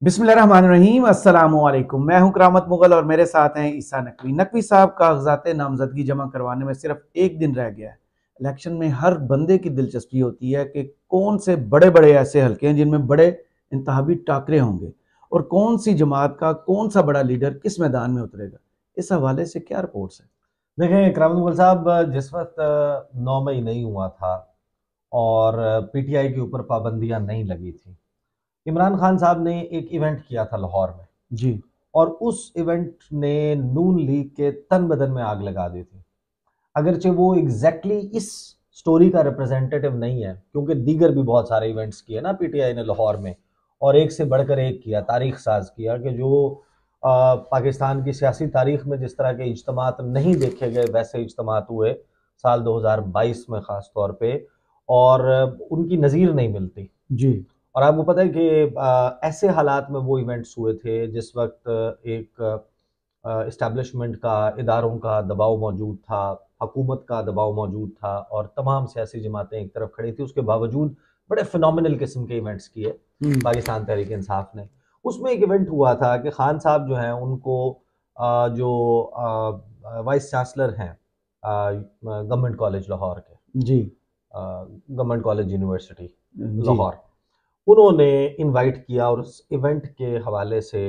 बिस्मिल्लाहिर्रहमानिर्रहीम अस्सलामुअलैकुम। मैं हूं करामत मुगल और मेरे साथ हैं ईसा नकवी। नकवी साहब कागजात नामजदगी जमा करवाने में सिर्फ एक दिन रह गया है। इलेक्शन में हर बंदे की दिलचस्पी होती है कि कौन से बड़े बड़े ऐसे हलके हैं जिनमें बड़े इंतहाबी टाकरे होंगे और कौन सी जमात का कौन सा बड़ा लीडर किस मैदान में उतरेगा। इस हवाले से क्या रिपोर्ट्स है? देखें करामत मुगल साहब, जिस वक्त 9 मई नहीं हुआ था और पीटीआई के ऊपर पाबंदियां नहीं लगी थी, इमरान खान साहब ने एक इवेंट किया था लाहौर में। जी। और उस इवेंट ने नून लीग के तन बदन में आग लगा दी थी। अगरचे वो एग्जैक्टली इस स्टोरी का रिप्रेजेंटेटिव नहीं है, क्योंकि दीगर भी बहुत सारे इवेंट्स किए ना पीटीआई ने लाहौर में, और एक से बढ़कर एक किया, तारीख साज किया कि जो पाकिस्तान की सियासी तारीख में जिस तरह के इज्तमात नहीं देखे गए वैसे इज्तमात हुए साल 2022 में ख़ास तौर पे, और उनकी नज़ीर नहीं मिलती। जी। और आपको पता है कि ऐसे हालात में वो इवेंट्स हुए थे जिस वक्त एक इस्टेब्लिशमेंट का, इदारों का दबाव मौजूद था, हुकूमत का दबाव मौजूद था, और तमाम सियासी जमातें एक तरफ खड़ी थी। उसके बावजूद बड़े फिनोमिनल किस्म के इवेंट्स किए पाकिस्तान तहरीक इंसाफ ने। उसमें एक इवेंट हुआ था कि खान साहब जो हैं उनको जो वाइस चांसलर हैं गवर्नमेंट कॉलेज लाहौर के, जी। गवर्नमेंट कॉलेज यूनिवर्सिटी जी। लाहौर, उन्होंने इनवाइट किया। और उस इवेंट के हवाले से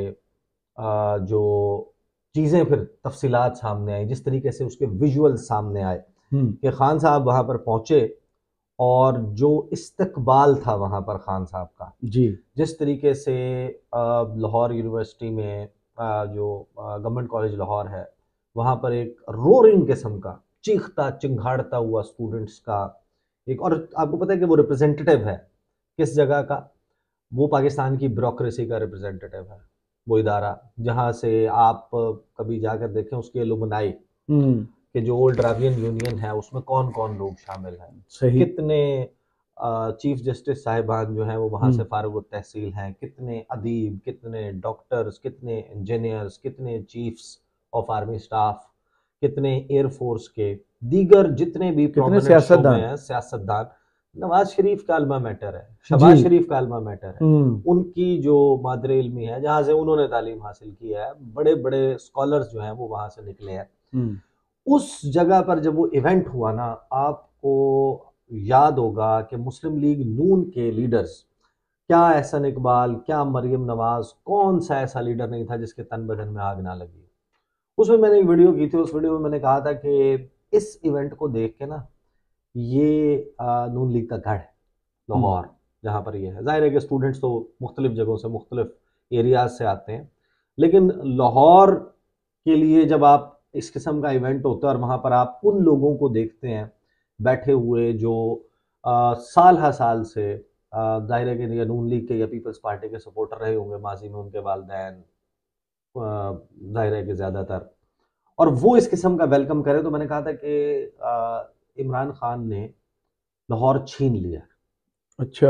जो चीज़ें फिर तफसीलात सामने आई, जिस तरीके से उसके विजुअल सामने आए कि खान साहब वहाँ पर पहुँचे और जो इस्तकबाल था वहाँ पर खान साहब का, जी। जिस तरीके से लाहौर यूनिवर्सिटी में जो गवर्नमेंट कॉलेज लाहौर है, वहाँ पर एक रोरिंग किस्म का, चीखता चिंघाड़ता हुआ स्टूडेंट्स का एक, और आपको पता है कि वो रिप्रेजेंटेटिव है किस जगह का? वो पाकिस्तान की ब्यूरोक्रेसी का रिप्रेजेंटेटिव है। वो इदारा जहाँ से आप कभी जाकर देखें उसकी एलुमनाई हम्म। कि जो ओल्ड ड्रावियन यूनियन है उसमें कौन कौन लोग शामिल हैं, सही। कितने चीफ जस्टिस साहिबान जो हैं वो वहाँ से हम्म। फारुग तहसील हैं, कितने अदीब, कितने डॉक्टर्स, कितने इंजीनियर्स, कितने चीफ्स ऑफ आर्मी स्टाफ, कितने एयरफोर्स के दीगर जितने भी कितने प्रोमिनेंट शो में सियासतदान। हैं सियासतदान। नवाज शरीफ का अल्मा मैटर है, जी। शहबाज शरीफ का अल्मा मैटर है। हम्म। उनकी जो मादरे इल्मी है, जहाँ से उन्होंने तालीम हासिल की है, बड़े बड़े स्कॉलर्स जो हैं वो वहाँ से निकले हैं। हम्म। उस जगह पर जब वो इवेंट हुआ ना, आपको याद होगा कि मुस्लिम लीग नून के लीडर्स, क्या एहसन इकबाल, क्या मरियम नवाज, कौन सा ऐसा लीडर नहीं था जिसके तन बदन में आग ना लगी। उसमें मैंने एक वीडियो की थी, उस वीडियो में मैंने कहा था कि इस इवेंट को देख के ना, ये नून लीग का गढ़ है हम्म। लाहौर, जहाँ पर ये है। जाहिर है कि स्टूडेंट्स तो मुख्तलिफ जगहों से, मुख्तलिफ एरियाज से आते हैं, लेकिन लाहौर के लिए जब आप इस किस्म का इवेंट होता है और वहाँ पर आप उन लोगों को देखते हैं बैठे हुए जो साल हर साल से जाहिर है कि या नून लीग के या पीपल्स पार्टी के सपोर्टर रहे होंगे माजी में, उनके वालदैन जाहिर है कि ज़्यादातर, और वो इस किस्म का वेलकम करें, तो मैंने कहा था कि इमरान खान ने लाहौर छीन लिया। अच्छा।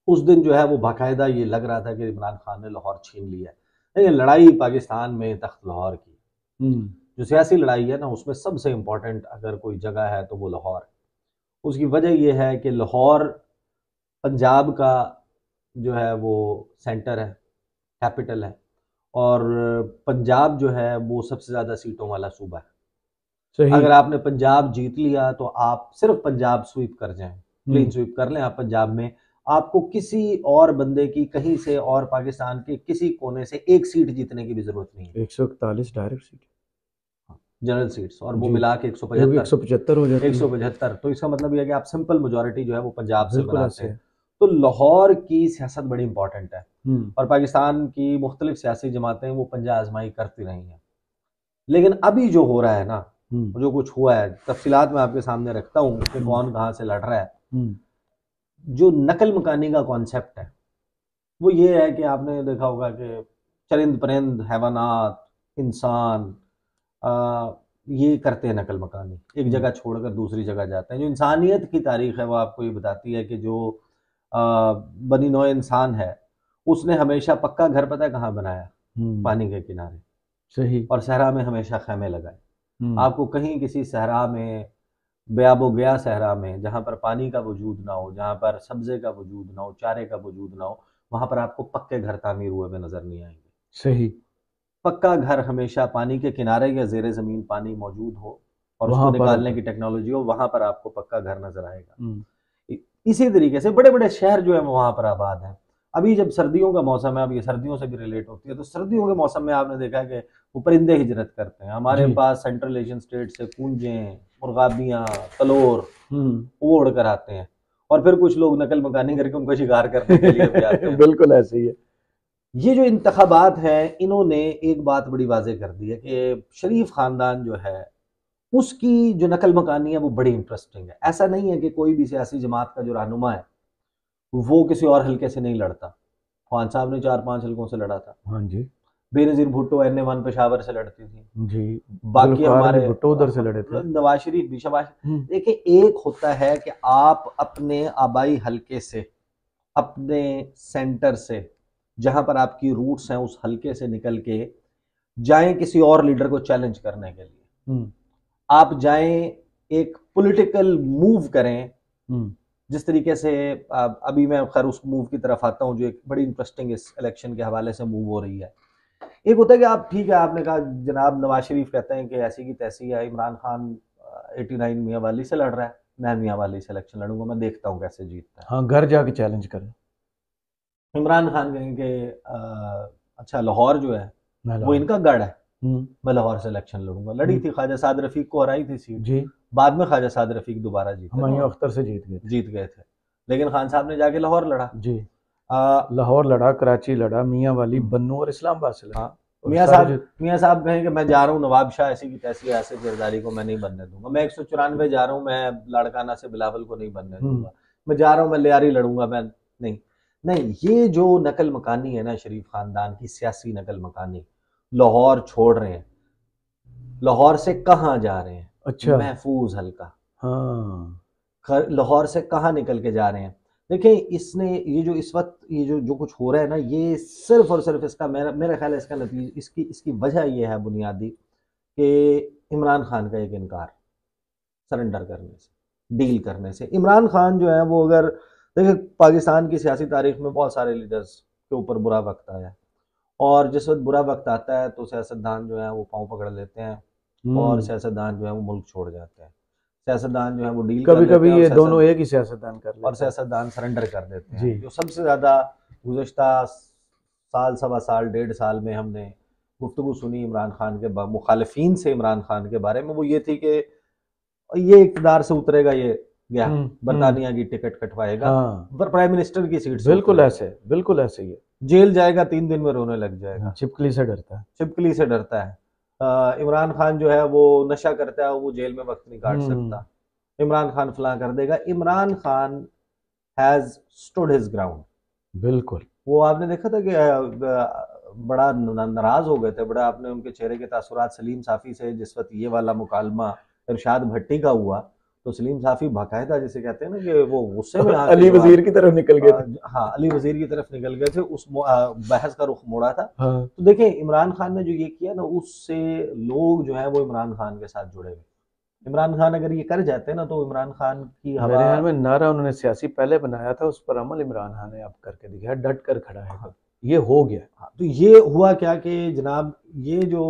उस दिन जो है वो बाकायदा ये लग रहा था कि इमरान खान ने लाहौर छीन लिया है। लेकिन लड़ाई पाकिस्तान में तख्त लाहौर की, हम्म। जो सियासी लड़ाई है ना, उसमें सबसे इम्पोर्टेंट अगर कोई जगह है तो वो लाहौर है। उसकी वजह यह है कि लाहौर पंजाब का जो है वो सेंटर है, कैपिटल है, और पंजाब जो है वो सबसे ज़्यादा सीटों वाला सूबा है। सही। अगर आपने पंजाब जीत लिया तो आप सिर्फ पंजाब स्वीप कर जाएं, क्लीन हम्म। स्वीप कर लें आप पंजाब में, आपको किसी और बंदे की कहीं से और पाकिस्तान के किसी कोने से एक सीट जीतने की भी जरूरत नहीं है। 141 डायरेक्ट सीट। जनरल सीट्स और वो जी। मिला के एक 175, 175 हो एक जाती सौ है। पचहत्तर तो इसका मतलब यह है कि आप सिंपल मेजोरिटी जो है वो पंजाब से बिल्कुल बनाते ऐसे हैं। है। तो लाहौर की सियासत बड़ी इंपॉर्टेंट है, हम्म। और पाकिस्तान की मुख्तलिफ सियासी जमातें वो पंजा आजमाई करती रही हैं। लेकिन अभी जो हो रहा है ना, हम्म। जो कुछ हुआ है, तफसीलात मैं आपके सामने रखता हूँ कि हम्म। कौन कहाँ से लड़ रहा है। हम्म। जो नकल मकानी का कॉन्सेप्ट है वो ये है कि आपने देखा होगा कि चरिंद परिंद हैवानात, इंसान, आ, ये करते हैं नकल मकानी, एक हम्म। जगह छोड़कर दूसरी जगह जाते हैं। जो इंसानियत की तारीख है वो आपको ये बताती है कि जो बनी नौ इंसान है, उसने हमेशा पक्का घर पता है कहाँ बनाया? हम्म। पानी के किनारे, सही। और सहरा में हमेशा खैमे लगाए। हम्म। आपको कहीं किसी सहरा में, बेआबो गया सहरा में, जहाँ पर पानी का वजूद ना हो, जहाँ पर सब्जे का वजूद ना हो, चारे का वजूद ना हो, वहां पर आपको पक्के घर तामीर हुए में नजर नहीं आएंगे। सही। पक्का घर हमेशा पानी के किनारे या जेर जमीन पानी मौजूद हो और उसको वहां पर निकालने की टेक्नोलॉजी हो, वहां पर आपको पक्का घर नजर आएगा। इसी तरीके से बड़े बड़े शहर जो है वहां पर आबाद हैं। अभी जब सर्दियों का मौसम है, अब ये सर्दियों से भी रिलेट होती है, तो सर्दियों के मौसम में आपने देखा है कि वो परिंदे हिजरत करते हैं। हमारे जी। पास सेंट्रल एशियन स्टेट से कूंजें, मुर्गाबियां, तलोर वो उड़ कर आते हैं, और फिर कुछ लोग नकल मकानी करके उनको शिकार करने के लिए भी आते हैं। बिल्कुल ऐसे ही है। ये जो इंतखाबात हैं, इन्होंने एक बात बड़ी वाज़ेह कर दी है कि शरीफ खानदान जो है उसकी जो नकल मकानी है वो बड़ी इंटरेस्टिंग है। ऐसा नहीं है कि कोई भी सियासी जमात का जो रहनुमा है वो किसी और हल्के से नहीं लड़ता। खान साहब ने 4-5 हल्कों से लड़ा था। हाँ जी। बेनजीर भुट्टो NA1 पेशावर से लड़ती थी जी। बाकी हमारे भुट्टो उधर से लड़े थे। नवाज शरीफ भी। शबाश। देखिए, एक होता है कि आप अपने आबाई हल्के से, अपने सेंटर से, जहां पर आपकी रूट्स हैं, उस हल्के से निकल के जाएं किसी और लीडर को चैलेंज करने के लिए। आप जाएं, एक पॉलिटिकल मूव करें। जिस तरीके से अभी मैं खैर उस मूव की तरफ आता हूं जो एक बड़ी इंटरेस्टिंग इस इलेक्शन के हवाले से मूव हो रही है। एक होता है कि आप, ठीक है, आपने कहा जनाब नवाज शरीफ कहते हैं कि ऐसी की तैसी है, इमरान खान 89 मियाँ वाली से लड़ रहा है, मैं मियाँ वाली से इलेक्शन लड़ूंगा, मैं देखता हूँ कैसे जीतता है। हाँ, घर जाके चैलेंज करें। इमरान खान कहेंगे अच्छा लाहौर जो है वो इनका गढ़ है, मैं लाहौर से इलेक्शन लड़ूंगा। लड़ी थी, ख्वाजा साद रफीक को हराई थी सीट जी। बाद में ख्वाजा साद रफीक दोबारा जीते, हुमायूं अख्तर से जीत गए थे। लेकिन खान साहब ने जाके लाहौर लड़ा जी। लाहौर लड़ा, कराची लड़ा, मियाँ वाली, बन्नू और इस्लामाबाद से लड़ा। मियाँ साहब कहें कि मैं जा रहा हूँ नवाब शाह ऐसी की तैसी ऐसे गिरदारी को मैं नहीं बनने दूंगा, मैं 194 जा रहा हूँ, मैं लाड़काना से बिलावल को नहीं बनने दूंगा, मैं जा रहा हूँ, मैं लियारी लड़ूंगा, मैं नहीं। ये जो नकल मकानी है ना शरीफ खानदान की, सियासी नकल मकानी, लाहौर छोड़ रहे हैं, लाहौर से कहाँ जा रहे हैं? अच्छा, महफूज हल्का। हाँ, लाहौर से कहाँ निकल के जा रहे हैं? देखिए, इसने ये जो इस वक्त ये जो कुछ हो रहा है ना, ये सिर्फ और सिर्फ इसका मेरा ख्याल है इसका नतीजा, इसकी वजह ये है बुनियादी कि इमरान खान का एक इनकार सरेंडर करने से, डील करने से। इमरान खान जो है वो, अगर देखिए पाकिस्तान की सियासी तारीख में बहुत सारे लीडर्स के ऊपर बुरा वक्त आया, और जिस वक्त बुरा वक्त आता है तो सियासतदान जो है वो पाँव पकड़ लेते हैं और सियासतदान जो है वो मुल्क छोड़ जाते हैं। सियासतदान जो है वो डील कभी ये दोनों एक ही सियासतदान कर लेते हैं और सियासतदान सरेंडर कर देते हैं। जो सबसे ज़्यादा गुज़श्ता साल, सवा साल, 1.5 साल में हमने गुफ्तगू सुनी इमरान खान के मुखालिफिन से इमरान खान के बारे में, वो ये थी कि ये इक़्तिदार से उतरेगा, ये गया बरतानिया की टिकट कटवाएगा, पर प्राइम मिनिस्टर की सीट से बिल्कुल ऐसे ही है, जेल जाएगा, 3 दिन में रोने लग जाएगा। छिपकली से डरता है। इमरान खान जो है वो नशा करता है, वो जेल में वक्त नहीं काट सकता, इमरान खान फलां कर देगा। Imran Khan has stood his ground. बिल्कुल। वो आपने देखा था कि बड़ा नाराज हो गए थे, बड़ा आपने उनके चेहरे के तासुरात सलीम साफी से जिस वक्त ये वाला मुकालमा इरशाद भट्टी का हुआ, तो सलीम साफी बाकायदा जिसे कहते हैं ना कि वो गुस्से में अली वजीर की तरफ निकल गए थे। हाँ, अली वजीर की तरफ निकल गए थे, उस बहस का रुख मोड़ा था। हाँ। तो देखिए इमरान खान ने जो ये किया ना, उससे लोग जो है वो इमरान खान के साथ जुड़े हुए। इमरान खान अगर ये कर जाते ना तो इमरान खान की मेरे ख्याल में नारा उन्होंने सियासी पहले बनाया था, उस पर अमल इमरान खान ने अब करके दिखाया, डट कर खड़ा है। हाँ। ये हो गया। हाँ, तो ये हुआ क्या कि जनाब ये जो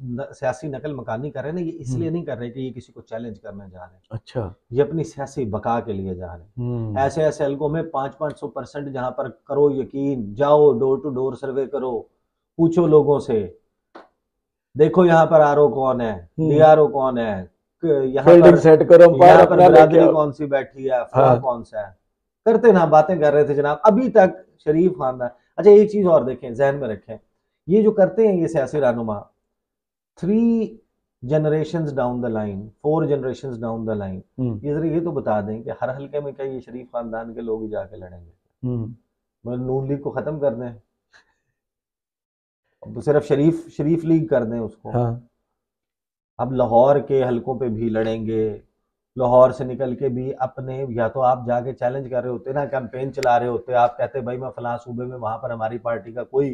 सियासी नकल मकानी कर रहे हैं ना, ये इसलिए नहीं कर रहे कि ये किसी को चैलेंज करने जा रहे हैं। अच्छा, ये अपनी सियासी बका के लिए जा रहे हैं। ऐसे ऐसे हल्कों में 500% जहां पर करो यकीन, जाओ डोर टू डोर सर्वे करो, पूछो लोगों से, देखो यहाँ पर आरओ कौन है, डीआरओ कौन है, यहाँ पर सेट करो, बिरादरी कौन सी बैठी है, हाँ। कौन सा है, करते ना बातें कर रहे थे जनाब अभी तक शरीफ खानदान। अच्छा, एक चीज और देखें, जहन में रखें, ये जो करते हैं ये सियासी रहनुमा, 3 generations down the line, 4 generations down the line, ये जरा ये तो बता दें कि हर हल्के में क्या ये शरीफ खानदान के लोग ही जाके लड़ेंगे? मतलब नून लीग को खत्म कर दें, तो सिर्फ शरीफ लीग कर दें उसको। हाँ। अब लाहौर के हलकों पे भी लड़ेंगे, लाहौर से निकल के भी अपने, या तो आप जाके चैलेंज कर रहे होते ना, कैंपेन चला रहे होते, आप कहते भाई मैं फलां सूबे में वहां पर हमारी पार्टी का कोई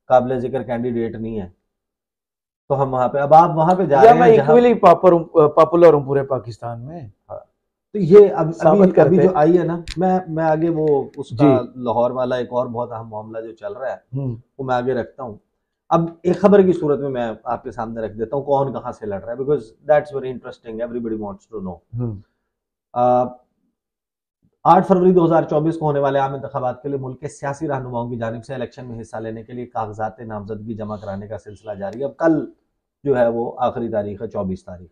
काबिल जिक्र कैंडिडेट नहीं है, तो हम वहां पे, अब आप वहां पे जा रहे हैं, मैं इक्वली पॉपुलर हूं पूरे पाकिस्तान में। हाँ। तो ये अभी करते जो आई है ना, मैं आगे वो उसका लाहौर वाला एक और बहुत अहम मामला जो चल रहा है वो मैं आगे रखता हूँ। अब एक खबर की सूरत में मैं आपके सामने रख देता हूँ कौन कहाँ से लड़ रहा है, because that's very interesting, everybody wants to know. 8 फरवरी 2024 को होने वाले आम इंतखाबात के लिए मुल्क के सियासी रहनुमाओं की जानिब से इलेक्शन में हिस्सा लेने के लिए कागजात नामजदगी जमा कराने का सिलसिला जारी है। अब कल जो है वो आखिरी तारीख है, 24 तारीख।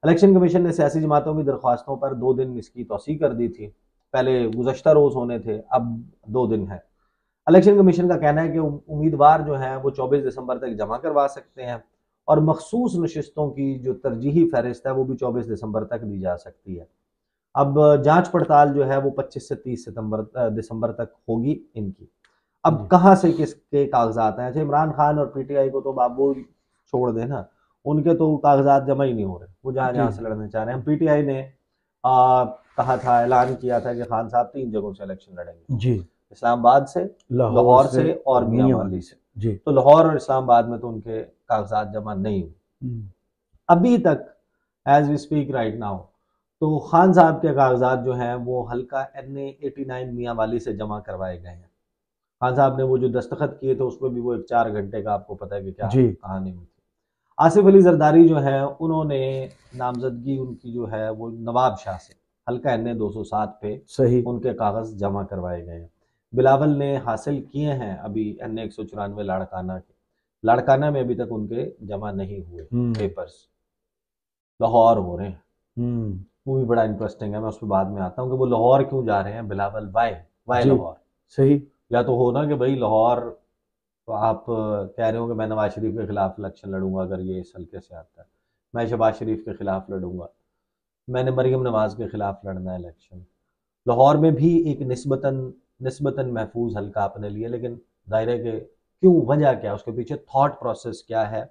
इलेक्शन कमीशन ने सियासी जमातों की दरख्वास्तों पर 2 दिन इसकी तौसीह कर दी थी। पहले गुज़श्ता रोज होने थे, अब 2 दिन है। इलेक्शन कमीशन का कहना है कि उम्मीदवार जो है वो 24 दिसंबर तक जमा करवा सकते हैं और मखसूस नशिस्तों की जो तरजीही फहरिस्त है वो भी 24 दिसंबर तक दी जा सकती है। अब जांच पड़ताल जो है वो 25 से 30 दिसंबर तक होगी इनकी। अब कहाँ से किसके कागजात हैं? इमरान खान और पीटीआई को तो बाबू छोड़ देना, उनके तो कागजात जमा ही नहीं हो रहे, वो जहाँ से लड़ने चाह रहे हैं। पीटीआई ने कहा था, ऐलान किया था कि खान साहब 3 जगहों से इलेक्शन लड़ेंगे जी, इस्लामाबाद से, लाहौर से और मियांवाली से जी। तो लाहौर और इस्लामाबाद में तो उनके कागजात जमा नहीं हुए अभी तक, as we speak right now. तो खान साहब के कागजात जो हैं वो हल्का NA 89 मियांवाली से जमा करवाए गए हैं। खान साहब ने वो जो दस्तखत किए थे उसमें भी वो एक 4 घंटे का आपको पता है कि क्या कहानी हुई थी। आसिफ अली जरदारी जो है उन्होंने नामजदगी उनकी जो है वो नवाब शाह से हल्का NA 207 पे सही उनके कागज जमा करवाए गए हैं। बिलावल ने हासिल किए हैं अभी NA 194 लाड़काना के, लाड़काना में अभी तक उनके जमा नहीं हुए पेपर्स, लाहौर हो रहे हैं। वो भी बड़ा इंटरेस्टिंग है, मैं उस पर बाद में आता हूँ कि वो लाहौर क्यों जा रहे हैं बिलावल, वाई लाहौर। सही, या तो हो ना कि भाई लाहौर तो आप कह रहे हो कि मैं नवाज शरीफ के खिलाफ इलेक्शन लड़ूंगा अगर ये इस हल्के से आता है, मैं शहबाज शरीफ के खिलाफ लड़ूंगा, मैंने मरियम नवाज के खिलाफ लड़ना है इलेक्शन। लाहौर में भी एक निस्बतन महफूज हल्का अपने लिए, लेकिन दायरे के क्यों, वजह क्या, उसके पीछे थॉट प्रोसेस क्या है,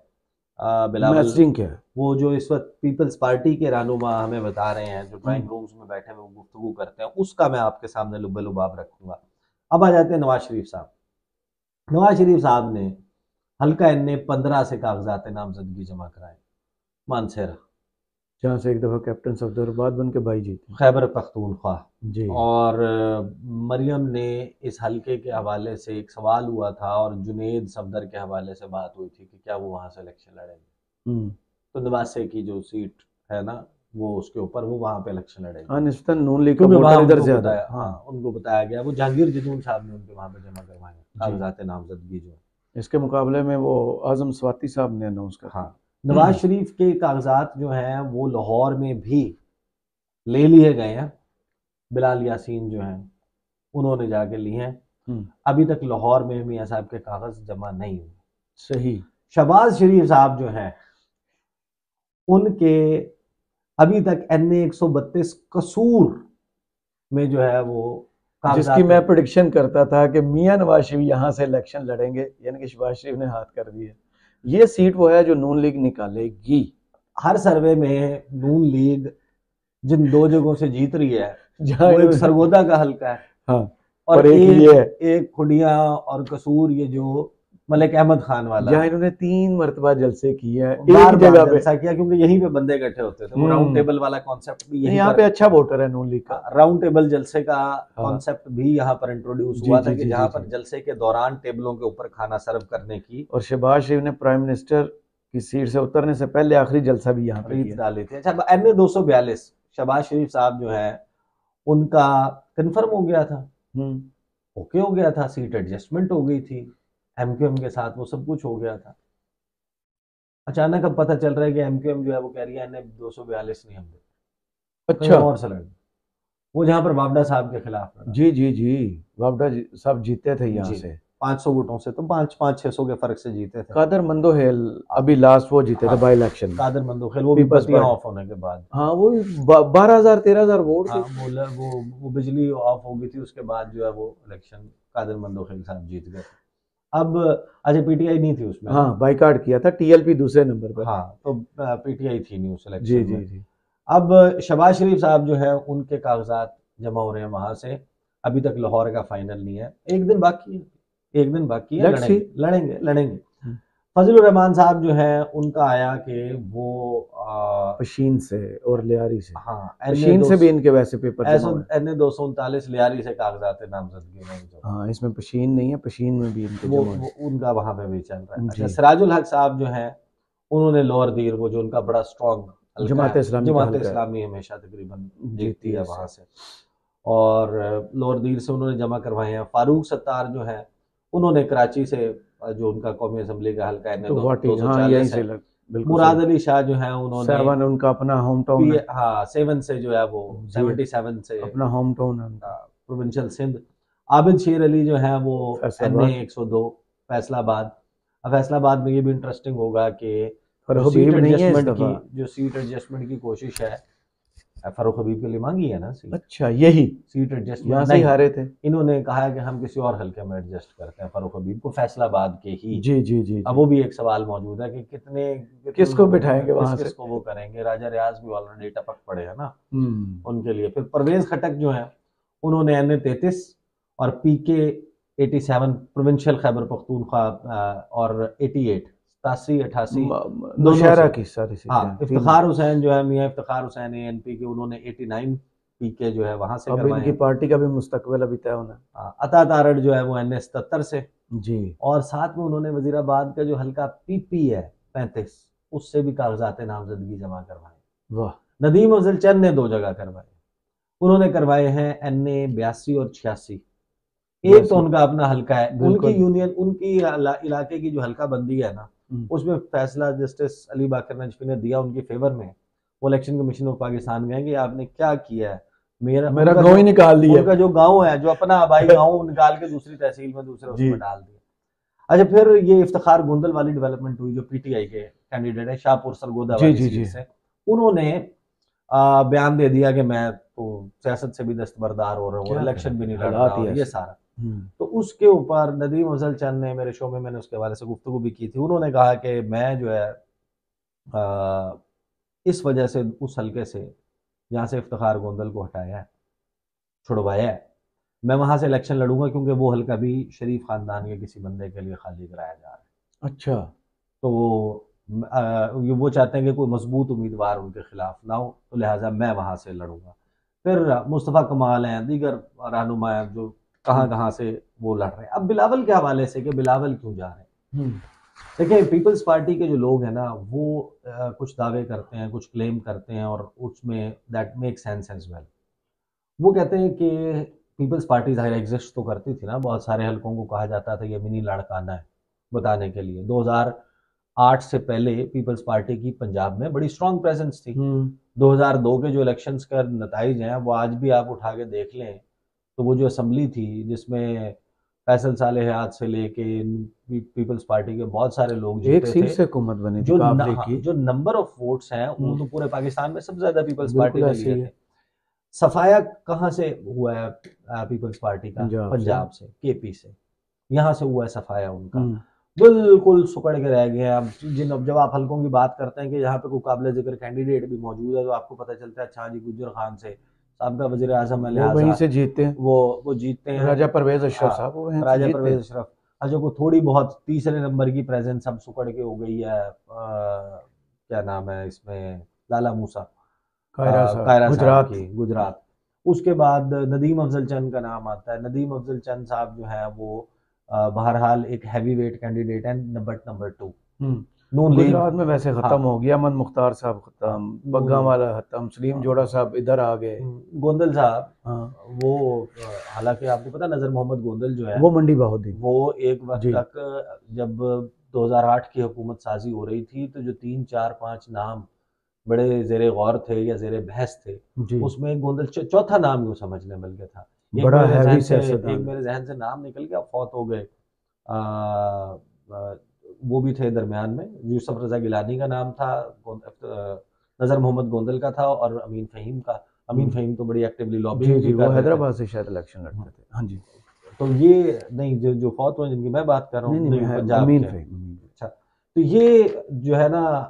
बिलावल क्या है, वो जो इस वक्त पीपल्स पार्टी के रहनुमा हमें बता रहे हैं, जो ड्राइंग रूम्स में बैठे हुए गुफ्तगू करते हैं, उसका मैं आपके सामने लुब्बे-लुबाब रखूंगा। अब आ जाते हैं नवाज शरीफ साहब। नवाज शरीफ साहब ने हल्का NA 15 से कागजात नामजदगी जमा कराए, मानसेरा, जहाँ से एक दफा कैप्टन सफदराबाद बन के भाई जीते, खैबर पख्तूनख्वा जी। और मरियम ने इस हल्के के हवाले से एक सवाल हुआ था और जुनेद सफदर के हवाले से बात हुई थी कि क्या वो वहां से इलेक्शन लड़ेंगे, तो नवासे की जो सीट है ना वो उसके ऊपर वो वहां पे इलेक्शन लड़ेंगे। निस्बतन नून लीग का वोटर इधर ज्यादा है। हाँ, उनको बताया गया, वो जहांगीर जदून साहब ने उनके वहां पे जमा करवाए कागजात नामजदगी जो, इसके मुकाबले में वो आजम स्वाति साहब ने अनाउंस करा। हाँ, नवाज शरीफ के कागजात जो हैं वो लाहौर में भी ले लिए गए हैं, बिलाल यासीन जो हैं उन्होंने जाके लिए हैं। अभी तक लाहौर में मियां साहब के कागज जमा नहीं हुए। सही। शहबाज शरीफ साहब जो हैं उनके अभी तक NA 132 कसूर में जो है वो, जिसकी मैं प्रेडिक्शन करता था कि मियां नवाज शरीफ यहाँ से इलेक्शन लड़ेंगे, यानी कि शहबाज शरीफ ने हाथ कर दिए। ये सीट वो है जो नून लीग निकालेगी। हर सर्वे में नून लीग जिन 2 जगहों से जीत रही है, वो एक सरगोदा का हल्का है, हाँ, और एक खुडिया और कसूर, ये जो मलिक अहमद खान वाला, जहाँ इन्होंने 3 मरतबा जलसे किए हैं, एक जगह पे जलसा किया, क्योंकि यहीं पे बंदे इकट्ठे होते थे। वो राउंड टेबल वाला कॉन्सेप्ट भी यहीं यहाँ पे अच्छा वोटर है नून लीग का। राउंड टेबल जलसे का कॉन्सेप्ट भी यहाँ पर इंट्रोड्यूस हुआ था कि जहाँ पर जलसे के दौरान टेबलों के ऊपर खाना सर्व करने की, और शहबाज शरीफ ने प्राइम मिनिस्टर की सीट से उतरने से पहले आखिरी जलसा भी यहाँ पे डाली थी। अच्छा, NA 242 शहबाज शरीफ साहब जो है उनका कंफर्म हो गया था, ओके हो गया था, सीट एडजस्टमेंट हो गई थी MQM के साथ, वो सब कुछ हो गया था। अचानक अब पता चल रहा है कि MQM जो है वो कह रही है NA 242 नहीं हम देते, अच्छा, और से लड़, वो जहां पर वावडा साहब के खिलाफ लड़ा। जी, वावडा साहब जीते थे यहाँ से 500 वोटों से, तो 500-600 के फर्क से जीते थे। कादर मंदोहेल अभी लास्ट वो जीते थे बाई इलेक्शन, कादर मंदोहेल, वो भी बत्तियां ऑफ होने के बाद, हाँ, वो 12,000-13,000 वोट, वो बिजली ऑफ हो गई थी, उसके बाद जो है वो इलेक्शन कादर मंदोहेल साहब जीत गए। अब अच्छा, PTI नहीं थी उसमें, हाँ, बाइकाट किया था, TLP दूसरे नंबर पर, हाँ, तो PTI थी नहीं उस इलेक्शन में। जी। अब शहबाज शरीफ साहब जो है उनके कागजात जमा हो रहे हैं वहां से, अभी तक लाहौर का फाइनल नहीं है, एक दिन बाकी है, लड़ेंगे। फजलुर रहमान साहब जो है उनका आया कि वो पशीन से और लियारी से, हाँ पशीन से भी इनके वैसे पेपर जमा हुए। NA 239 लियारी से कागजात नामजदगी में जो हाँ, इसमें पशीन नहीं है, पशीन में भी इनके जमा हुए। वो उनका वहां पे भी चल रहा है। अच्छा, जी। सिराजुल हक साहब जो है उन्होंने लोअर दीर, वो जो उनका बड़ा स्ट्रॉन्ग हल्का जमात है, इस्लामी का जमात हल्का है, इस्लामी हमेशा तकरीबन जीती जीतती है है वहां इससे। से, और लोअर दीर से उन्होंने जमा करवाए हैं। फारूक सत्तार जो है उन्होंने कराची से, जो उनका कौमी असम्बली का हल्का है तो वाटी, दो सौ हाँ, यहीं चालीस से है। बिल्कुल सही। मुराद अली शाह जो है उन्होंने 7 उनका अपना होम टाउन है। हाँ 7 से जो है वो जी, 77 से अपना होम टाउन है उनका। प्रोविंशियल सिंध। आबिद शेर अली जो है वो NA फैसलाबाद। 102 फैसलाबाद। अब फैसलाबाद में ये भी इंटरेस्टिंग होगा कि जो फर्रुख सीट हबीब नहीं है इस एडजस्टमेंट की दफा। जो सीट एडजस्टमेंट की कोशिश है, फरूख हबीब के लिए मांगी है ना सीट। अच्छा, यही सीट यहाँ एडजस्टमेंट से ही नहीं, हारे थे। इन्होंने कहा है कि हम किसी और हल्के में एडजस्ट करते हैं फरूख हबीब को, फैसलाबाद के ही। जी जी जी अब जी। वो भी एक सवाल मौजूद है कि कितने किसको लोगों बिठाएंगे को वहां किस से। किस को वो करेंगे। राजा रियाज भी ऑलरेडी टपक पड़े हैं ना हम्म। उनके लिए। फिर परवेज खटक जो है उन्होंने NA 33 और PK 87 प्रोविंशियल खैबर पख्तूनख्वा, और 88 87 88 दोनों नौशहरा से। की सारी हाँ, सीटें तीनों। इफ्तिखार हुसैन जो है, मियाँ इफ्तिखार हुसैन ANP के, उन्होंने 89 PK जो है वहां से अब करवाए इनकी हैं। पार्टी का भी मुस्तकबिल अभी तय होना अता तारड़ जो है वो NA 77 से, है। जी। और साथ में उन्होंने वजीराबाद का जो हल्का PP है 35, उससे भी कागजात नामजदगी जमा करवाए। वाह। नदीम अफजल चंद ने 2 जगह करवाए, उन्होंने करवाए हैं NA 82 और 86। एक तो 82 उनका अपना हल्का है, उनकी बिल्कुल। यूनियन, उनकी इलाके की जो हल्का बंदी है ना, उसमें फैसला जस्टिस अली बाकर नजफी ने दिया उनके फेवर में। वो इलेक्शन कमीशन ऑफ पाकिस्तान गए कि आपने क्या किया है, मेरा गांव ही निकाल दिया। उनका जो गांव है, जो अपना आबाई गांव निकाल के दूसरी तहसील में दूसरे जी उसमें डाल दिया। अच्छा, फिर ये इफ्तिखार गोंदल वाली डेवलपमेंट हुई, जो PTI के कैंडिडेट है, शाहपुर सरगोदा जी वाली जी सीट जी। से। उन्होंने बयान दे दिया कि मैं तो सियासत से भी दस्तबरदार हो रहा हूँ और क्या इलेक्शन करें, भी नहीं लड़ रहा, हालात ही और ये ऐसे। सारा। तो उसके ऊपर नदीम अफजल चंद ने, मेरे शो में मैंने उसके हवाले से गुफ्तगू भी की थी, उन्होंने कहा कि मैं जो है इस वजह से उस हल्के से जहाँ से इफ्तिखार गोंदल को हटाया है, छुड़वाया है, मैं वहां से इलेक्शन लड़ूंगा, क्योंकि वो हल्का भी शरीफ खानदान के किसी बंदे के लिए खाली कराया जा रहा है। अच्छा। तो वो चाहते हैं कि कोई मजबूत उम्मीदवार उनके खिलाफ ना हो, तो लिहाजा मैं वहां से लड़ूंगा। फिर मुस्तफ़ा कमाल हैं, दीगर रहनुमा हैं जो कहाँ कहाँ से वो लड़ रहे हैं। अब बिलावल के हवाले से कि बिलावल क्यों जा रहे हैं, देखिए पीपल्स पार्टी के जो लोग हैं ना, वो कुछ दावे करते हैं, कुछ क्लेम करते हैं, और उसमें that make sense as well. वो कहते हैं कि पीपल्स पार्टी ज़ाहिर एग्जिस्ट तो करती थी ना, बहुत सारे हलकों को कहा जाता था ये मिनी लाड़काना है बताने के लिए। 2008 से पहले पीपल्स पार्टी की पंजाब में बड़ी स्ट्रांग प्रेजेंस थी। 2002 के जो इलेक्शंस का नताइज हैं वो आज भी आप उठा के देख लें, तो वो जो असम्बली थी जिसमें फैसल सालेहात से लेके पीपल्स पार्टी के बहुत सारे लोग एक जीते सीट थे। से हुकूमत बनी थी काफले की। जो नंबर ऑफ वोट्स हैं वो तो पूरे पाकिस्तान में सबसे ज्यादा पीपल्स पार्टी बिल्कुल ने ऐसे लिए ही थे। है। सफाया कहाँ से हुआ है पीपल्स पार्टी का? पंजाब से। पंजाब से, KP से, यहाँ से हुआ है सफाया उनका। बिल्कुल सुकड़ के रह गए हैं। अब जब आप हल्कों की बात करते हैं कि यहाँ पे कोई काबिल जिक्र कैंडिडेट भी मौजूद है, तो आपको पता चलता है अच्छा जी गुज्जर खान से, साहब वजीर आजम है, वो वहीं लिहाजा से जीते हैं। वो जीतते हैं। राजा परवेज अशरफ हाँ, साहब वो वहीं से राजा जीते परवेज हैं। अशरफ। अच्छा, को थोड़ी बहुत तीसरे नंबर की प्रेजेंस अब सुकड़ के हो गई है, क्या नाम है इसमें, लाला मूसा, कायरा साहब कायरा साहब गुजरात। की, गुजरात। उसके बाद नदीम अफजल चंद का नाम आता है। नदीम अफजल चंद साहब जो है वो बहरहाल एक हैवी वेट कैंडिडेट है, नंबर 2 नून लीग। गुजरात में वैसे हाँ खत्म हो गया, अहमद मुख्तार साहब हाँ, खत्म, पग्गा वाला खत्म, सलीम जोड़ा साहब इधर आ गए। गोंदल साहब, हाँ, वो हालांकि आपको पता नजर मोहम्मद गोंदल जो है वो मंडी बहाउद्दीन। वो एक वक्त जी तक, जब 2008 की हुकूमत साजी हो रही थी, तो जो 3 4 5 नाम बड़े जेरे गौर थे या जेरे बहस थे, जी। उसमें एक गोंदल चौथा नाम यूँ समझने मिल गया था। बड़ा हैवी सियासतदान। मेरे जहन से नाम निकल गया, फौत हो गए। आ, आ, वो भी थे दरमियान में, यूसुफ रजा गिलानी का नाम था, नजर मोहम्मद गोंदल का था, और अमीन फ़हीम का। अमीन फ़हीम तो बड़ी एक्टिवली जी लॉबिंग जी, भी वो कर रहे थे। हैदराबाद से शायद इलेक्शन लड़ते थे। हाँ जी। तो ये नहीं, जो फौत हुए जिनकी मैं बात कर रहा नहीं हूँ, नहीं, नहीं मैं पंजाब अमीन के। फ़हीम। अच्छा, तो ये जो है ना,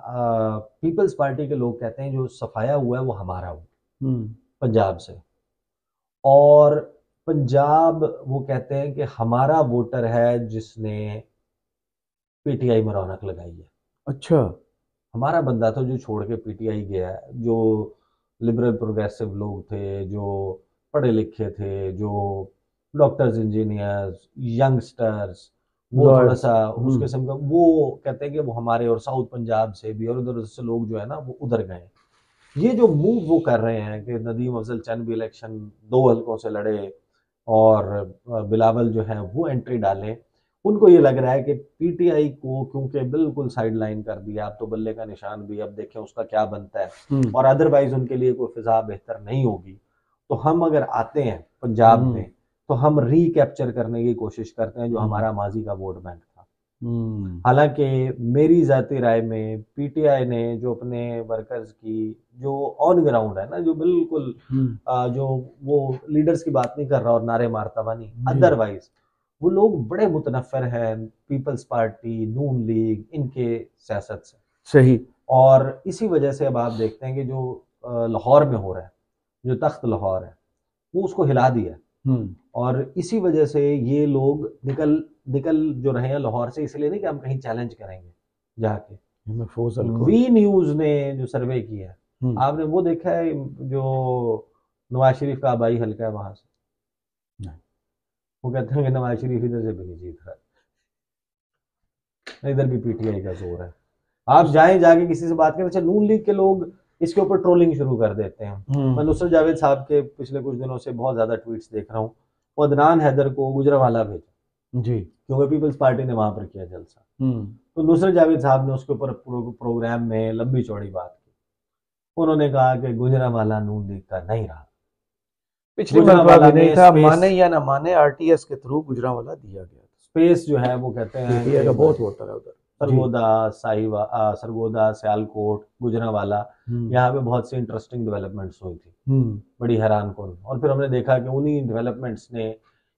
पीपल्स पार्टी के लोग कहते हैं जो सफाया हुआ है वो हमारा हुआ पंजाब से, और पंजाब वो कहते हैं कि हमारा वोटर है जिसने पीटीआई में रौनक लगाई है। अच्छा। हमारा बंदा तो जो छोड़ के पीटीआई गया है, जो लिबरल प्रोग्रेसिव लोग थे, जो पढ़े लिखे थे, जो डॉक्टर्स, इंजीनियर्स, यंगस्टर्स, वो थोड़ा सा उस किस्म का, वो कहते हैं कि वो हमारे और साउथ पंजाब से भी और उधर से लोग जो है ना वो उधर गए। ये जो मूव वो कर रहे हैं कि नदीम अफजल चंद भी इलेक्शन 2 हलकों से लड़े और बिलावल जो है वो एंट्री डाले, उनको ये लग रहा है कि पीटीआई को क्योंकि बिल्कुल साइड लाइन कर दिया, अब तो बल्ले का निशान भी, अब देखें उसका क्या बनता है, और अदरवाइज उनके लिए कोई फिजा बेहतर नहीं होगी। तो हम अगर आते हैं पंजाब में तो हम रिकैप्चर करने की कोशिश करते हैं जो हमारा माजी का वोट बैंक था। हालांकि मेरी जाती राय में पीटीआई ने जो अपने वर्कर्स की जो ऑन ग्राउंड है ना, जो बिल्कुल जो वो लीडर्स की बात नहीं कर रहा और नारे मारता हुआ नहीं, अदरवाइज वो लोग बड़े मुतनफ़िर हैं पीपल्स पार्टी, नून लीग, इनके सियासत से। सही। और इसी वजह से अब आप देखते हैं कि जो लाहौर में हो रहा है, जो तख्त लाहौर है वो उसको हिला दिया, और इसी वजह से ये लोग निकल जो रहे हैं लाहौर से, इसलिए नहीं कि हम कहीं चैलेंज करेंगे जाके। वी न्यूज ने जो सर्वे किया है, आपने वो देखा है जो नवाज शरीफ का आबाई हल्का है वहां से? वो कहते हैं कि नवाज शरीफ इधर से भी नहीं जीत रहा, इधर भी पीटीआई का जोर है। आप जाएं जाके किसी से बात करें, अच्छा नून लीग के लोग इसके ऊपर ट्रोलिंग शुरू कर देते हैं। मैं नुसरत जावेद साहब के पिछले कुछ दिनों से बहुत ज्यादा ट्वीट्स देख रहा हूँ, वो अदनान हैदर को गुजरांवाला भेजा जी, क्योंकि पीपल्स पार्टी ने वहां पर किया जलसा, तो नुसरत जावेद साहब ने उसके ऊपर प्रोग्राम में लंबी चौड़ी बात की। उन्होंने कहा कि गुजरांवाला नून लीग का नहीं रहा, पिछली मरतबा भी नहीं था, माने या ना माने आरटीएस के थ्रू गुजरांवाला दिया गया। स्पेस जो है वो कहते हैं बहुत होता है उधर, सरगोदा, सियालकोट, गुजरांवाला, यहाँ पे बहुत सी इंटरेस्टिंग डेवलपमेंट्स हुई थी, बड़ी हैरान कौन। और फिर हमने देखा कि उन्हीं डेवलपमेंट्स ने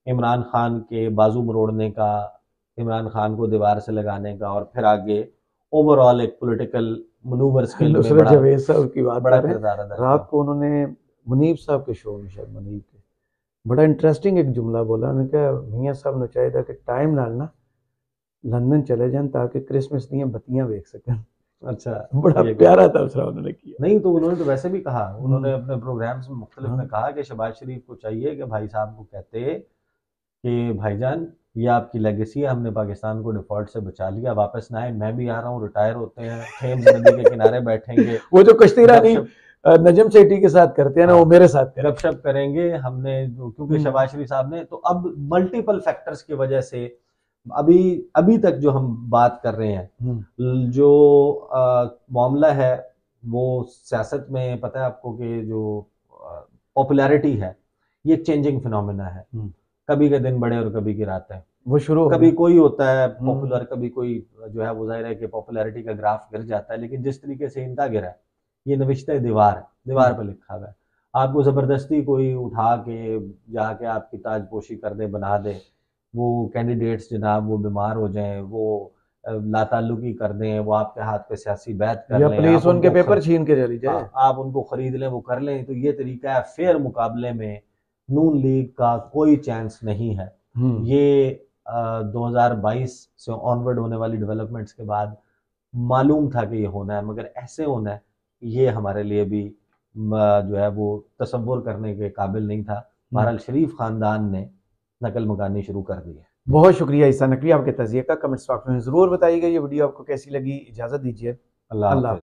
इमरान खान के बाजू मरोड़ने का, इमरान खान को दीवार से लगाने का, और फिर आगे ओवरऑल एक पॉलिटिकल मनूवर स्किल में बड़ा किरदार अदा। रात को उन्होंने मुनीब साहब के शो में, शायद मुनीब के, बड़ा इंटरेस्टिंग एक जुमला बोला। उन्होंने कहा मियाँ साहब ने चाहिए था कि टाइम नाल ना लंदन चले जाएं ताकि क्रिसमस दी बत्तियां देख सकें। अच्छा, बड़ा प्यारा तबसरा उन्होंने किया। नहीं तो उन्होंने तो वैसे भी कहा, उन्होंने अपने प्रोग्राम्स में मुख्तलिफ में कहा कि शहबाज शरीफ को चाहिए कि भाई साहब को कहते कि भाईजान ये आपकी लेगेसी है, हमने पाकिस्तान को डिफॉल्ट से बचा लिया, वापस ना आए, मैं भी आ रहा हूँ, रिटायर होते हैं, थेम्स नदी के किनारे बैठेंगे, वो जो कश्ती रानी नजम सेठी के साथ करते हैं ना, वो मेरे साथ गपशप करेंगे हमने, क्योंकि शहबाज शरीफ साहब ने तो अब मल्टीपल फैक्टर्स की वजह से अभी तक जो हम बात कर रहे हैं, जो मामला है वो सियासत में, पता है आपको कि जो पॉपुलैरिटी है ये एक चेंजिंग फिनोमेना है, कभी के दिन बड़े और कभी की रातें, वो शुरू कभी कोई होता है पॉपुलर, कभी कोई जो है वो जाहिर है कि पॉपुलैरिटी का ग्राफ गिर जाता है, लेकिन जिस तरीके से इनका गिरा है, ये नविश्ते दीवार पर लिखा हुआ है। आपको जबरदस्ती कोई उठा के जाके आपकी ताजपोशी कर दे, बना दे, वो कैंडिडेट्स जनाब वो बीमार हो जाएं, वो लाताल्लुकी कर दें, वो आपके हाथ पे सियासी बैत कर लें, पुलिस उनके पेपर छीन के चली जाए, आप उनको खरीद लें, वो कर लें, तो ये तरीका है। फेयर मुकाबले में नून लीग का कोई चांस नहीं है। ये 2022 से ऑनवर्ड होने वाली डेवलपमेंट्स के बाद मालूम था कि ये होना है, मगर ऐसे होना है ये हमारे लिए भी जो है वो तसव्वुर करने के काबिल नहीं था। बहरहाल शरीफ खानदान ने नकल मकानी शुरू कर दी है। बहुत शुक्रिया ईसा नकवी, आपके तज़िये का कमेंट्स बॉक्स में ज़रूर बताइएगा। ये वीडियो आपको कैसी लगी, इजाज़त दीजिए, अल्लाह।